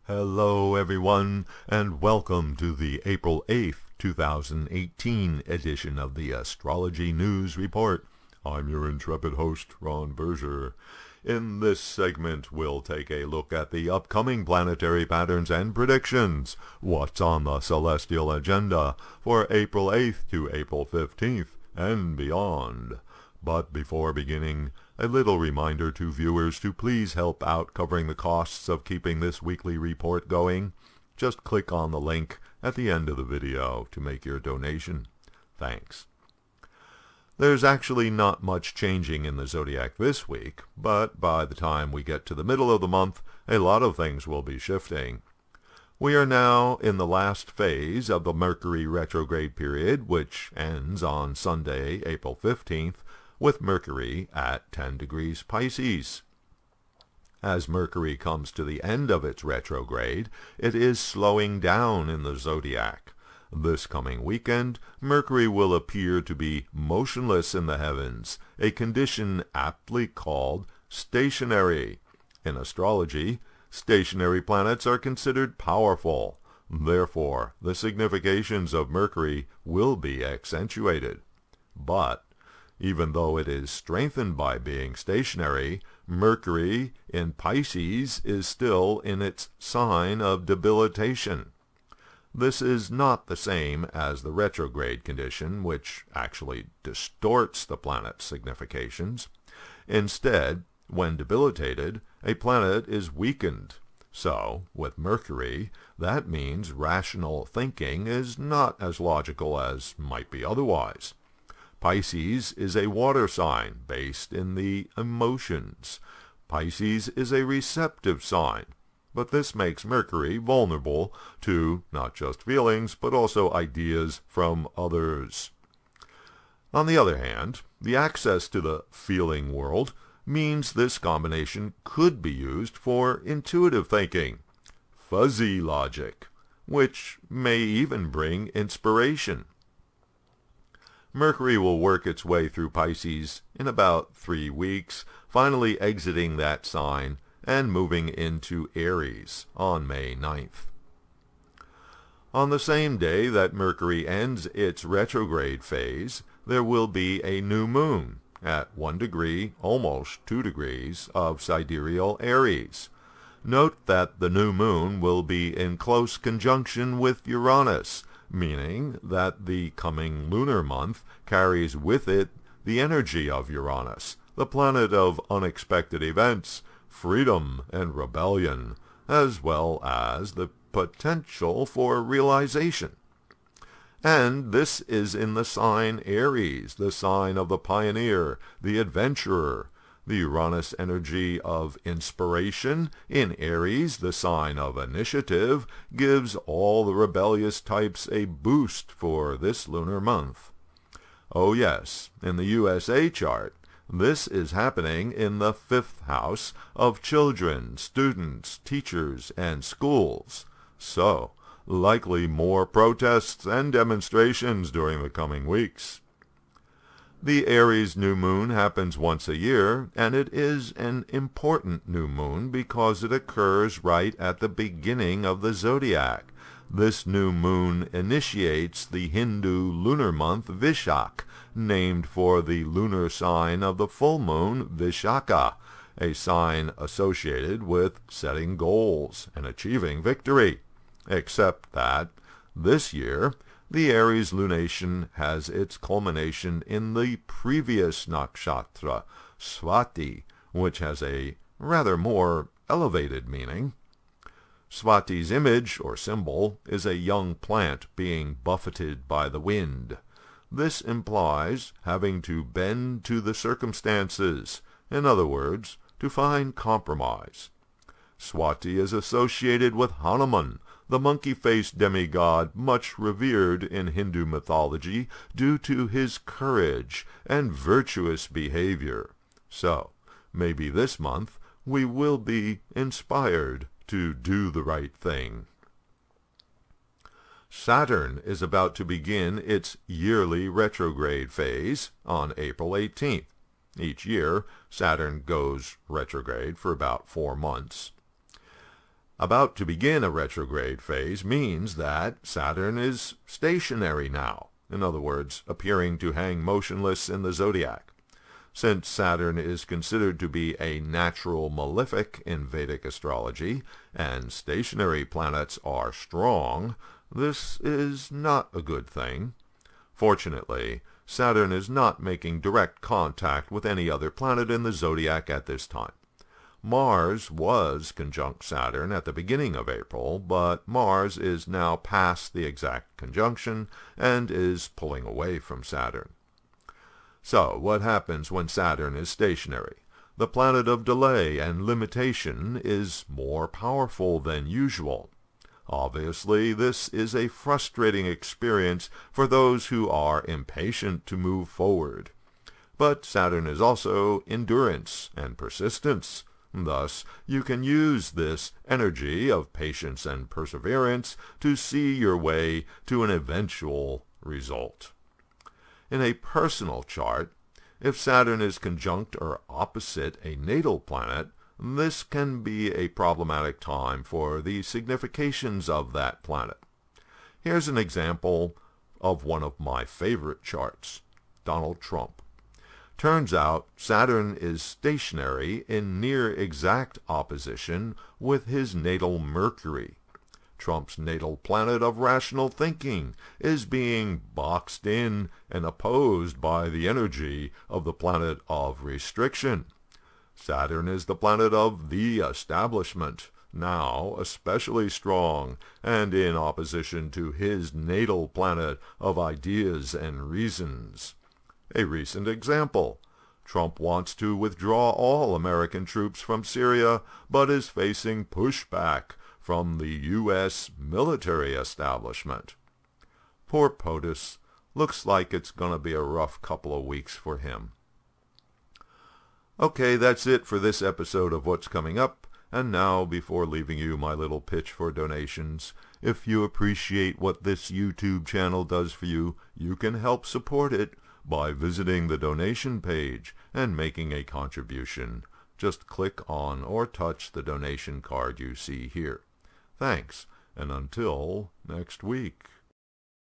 Hello everyone, and welcome to the April 8th, 2018 edition of the Astrology News Report. I'm your intrepid host, Ron Berger. In this segment, we'll take a look at the upcoming planetary patterns and predictions, what's on the celestial agenda for April 8th to April 15th, and beyond. But before beginning, a little reminder to viewers to please help out covering the costs of keeping this weekly report going. Just click on the link at the end of the video to make your donation. Thanks. There's actually not much changing in the zodiac this week, but by the time we get to the middle of the month, a lot of things will be shifting. We are now in the last phase of the Mercury Retrograde period, which ends on Sunday, April 15th, with Mercury at 10 degrees Pisces. As Mercury comes to the end of its retrograde, it is slowing down in the zodiac. This coming weekend, Mercury will appear to be motionless in the heavens, a condition aptly called stationary. In astrology, stationary planets are considered powerful. Therefore, the significations of Mercury will be accentuated. But even though it is strengthened by being stationary, Mercury in Pisces is still in its sign of debilitation. This is not the same as the retrograde condition, which actually distorts the planet's significations. Instead, when debilitated, a planet is weakened. So, with Mercury, that means rational thinking is not as logical as might be otherwise. Pisces is a water sign based in the emotions. Pisces is a receptive sign, but this makes Mercury vulnerable to not just feelings, but also ideas from others. On the other hand, the access to the feeling world means this combination could be used for intuitive thinking, fuzzy logic, which may even bring inspiration. Mercury will work its way through Pisces in about 3 weeks, finally exiting that sign and moving into Aries on May 9th. On the same day that Mercury ends its retrograde phase, there will be a new moon at 1 degree, almost 2 degrees, of sidereal Aries. Note that the new moon will be in close conjunction with Uranus, meaning that the coming lunar month carries with it the energy of Uranus, the planet of unexpected events, freedom and rebellion, as well as the potential for realization. And this is in the sign Aries, the sign of the pioneer, the adventurer. The Uranus energy of inspiration in Aries, the sign of initiative, gives all the rebellious types a boost for this lunar month. Oh yes, in the USA chart, this is happening in the 5th house of children, students, teachers, and schools. So, likely more protests and demonstrations during the coming weeks. The Aries new moon happens once a year, and it is an important new moon because it occurs right at the beginning of the zodiac. This new moon initiates the Hindu lunar month Vishakh, named for the lunar sign of the full moon Vishakha, a sign associated with setting goals and achieving victory. Except that, this year, the Aries lunation has its culmination in the previous nakshatra, Swati, which has a rather more elevated meaning. Swati's image, or symbol, is a young plant being buffeted by the wind. This implies having to bend to the circumstances, in other words, to find compromise. Swati is associated with Hanuman, the monkey-faced demigod much revered in Hindu mythology due to his courage and virtuous behavior. So, maybe this month we will be inspired to do the right thing. Saturn is about to begin its yearly retrograde phase on April 18th. Each year, Saturn goes retrograde for about 4 months. About to begin a retrograde phase means that Saturn is stationary now, in other words, appearing to hang motionless in the zodiac. Since Saturn is considered to be a natural malefic in Vedic astrology, and stationary planets are strong, this is not a good thing. Fortunately, Saturn is not making direct contact with any other planet in the zodiac at this time. Mars was conjunct Saturn at the beginning of April, but Mars is now past the exact conjunction and is pulling away from Saturn. So, what happens when Saturn is stationary? The planet of delay and limitation is more powerful than usual. Obviously, this is a frustrating experience for those who are impatient to move forward. But Saturn is also endurance and persistence. Thus, you can use this energy of patience and perseverance to see your way to an eventual result. In a personal chart, if Saturn is conjunct or opposite a natal planet, this can be a problematic time for the significations of that planet. Here's an example of one of my favorite charts, Donald Trump. Turns out Saturn is stationary in near exact opposition with his natal Mercury. Trump's natal planet of rational thinking is being boxed in and opposed by the energy of the planet of restriction. Saturn is the planet of the establishment, now especially strong, and in opposition to his natal planet of ideas and reasons. A recent example. Trump wants to withdraw all American troops from Syria, but is facing pushback from the U.S. military establishment. Poor POTUS. Looks like it's going to be a rough couple of weeks for him. Okay, that's it for this episode of What's Coming Up. And now, before leaving you my little pitch for donations, if you appreciate what this YouTube channel does for you, you can help support it by visiting the donation page and making a contribution. Just click on or touch the donation card you see here. Thanks, and until next week.